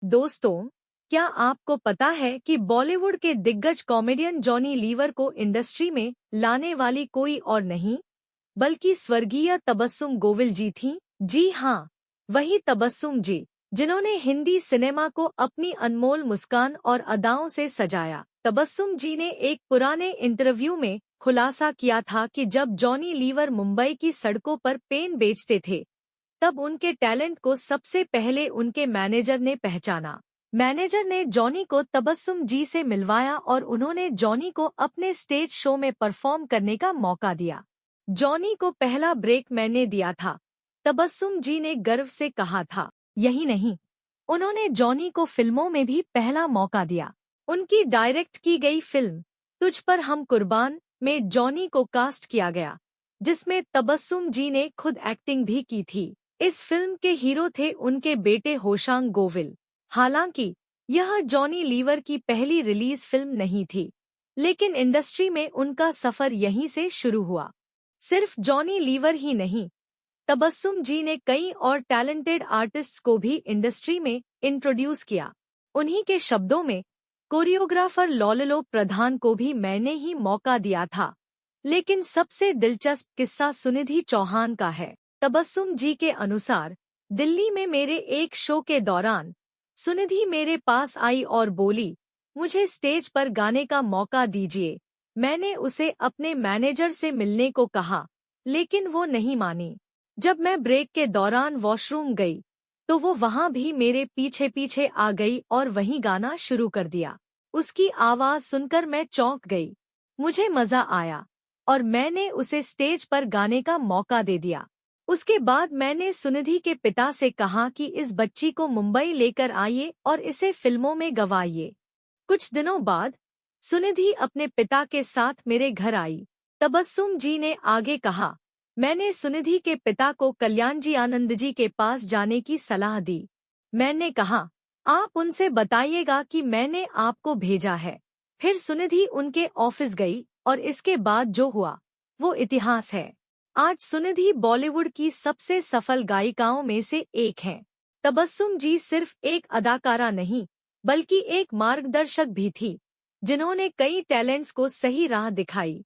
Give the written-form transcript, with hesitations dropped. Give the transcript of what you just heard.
दोस्तों, क्या आपको पता है कि बॉलीवुड के दिग्गज कॉमेडियन जॉनी लीवर को इंडस्ट्री में लाने वाली कोई और नहीं बल्कि स्वर्गीय तबस्सुम गोविल जी थीं? जी हाँ, वही तबस्सुम जी जिन्होंने हिंदी सिनेमा को अपनी अनमोल मुस्कान और अदाओं से सजाया। तबस्सुम जी ने एक पुराने इंटरव्यू में खुलासा किया था कि जब जॉनी लीवर मुंबई की सड़कों पर पेन बेचते थे, तब उनके टैलेंट को सबसे पहले उनके मैनेजर ने पहचाना। मैनेजर ने जॉनी को तबस्सुम जी से मिलवाया और उन्होंने जॉनी को अपने स्टेज शो में परफॉर्म करने का मौका दिया। जॉनी को पहला ब्रेक मैंने दिया था, तबस्सुम जी ने गर्व से कहा था। यही नहीं, उन्होंने जॉनी को फिल्मों में भी पहला मौका दिया। उनकी डायरेक्ट की गई फिल्म तुझ पर हम कुर्बान में जॉनी को कास्ट किया गया, जिसमें तबस्सुम जी ने खुद एक्टिंग भी की थी। इस फिल्म के हीरो थे उनके बेटे होशांग गोविल। हालांकि यह जॉनी लीवर की पहली रिलीज फिल्म नहीं थी, लेकिन इंडस्ट्री में उनका सफर यहीं से शुरू हुआ। सिर्फ जॉनी लीवर ही नहीं, तबस्सुम जी ने कई और टैलेंटेड आर्टिस्ट्स को भी इंडस्ट्री में इंट्रोड्यूस किया। उन्हीं के शब्दों में, कोरियोग्राफर लॉललो प्रधान को भी मैंने ही मौका दिया था। लेकिन सबसे दिलचस्प किस्सा सुनिधि चौहान का है। तबस्सुम जी के अनुसार, दिल्ली में मेरे एक शो के दौरान सुनिधि मेरे पास आई और बोली, मुझे स्टेज पर गाने का मौका दीजिए। मैंने उसे अपने मैनेजर से मिलने को कहा, लेकिन वो नहीं मानी। जब मैं ब्रेक के दौरान वॉशरूम गई, तो वो वहाँ भी मेरे पीछे पीछे आ गई और वहीं गाना शुरू कर दिया। उसकी आवाज़ सुनकर मैं चौंक गई। मुझे मज़ा आया और मैंने उसे स्टेज पर गाने का मौका दे दिया। उसके बाद मैंने सुनिधि के पिता से कहा कि इस बच्ची को मुंबई लेकर आइए और इसे फिल्मों में गवाइए। कुछ दिनों बाद सुनिधि अपने पिता के साथ मेरे घर आई। तबस्सुम जी ने आगे कहा, मैंने सुनिधि के पिता को कल्याणजी आनंद जी के पास जाने की सलाह दी। मैंने कहा, आप उनसे बताइएगा कि मैंने आपको भेजा है। फिर सुनिधि उनके ऑफिस गई और इसके बाद जो हुआ वो इतिहास है। आज सुनिधि बॉलीवुड की सबसे सफल गायिकाओं में से एक हैं। तबस्सुम जी सिर्फ एक अदाकारा नहीं, बल्कि एक मार्गदर्शक भी थी, जिन्होंने कई टैलेंट्स को सही राह दिखाई।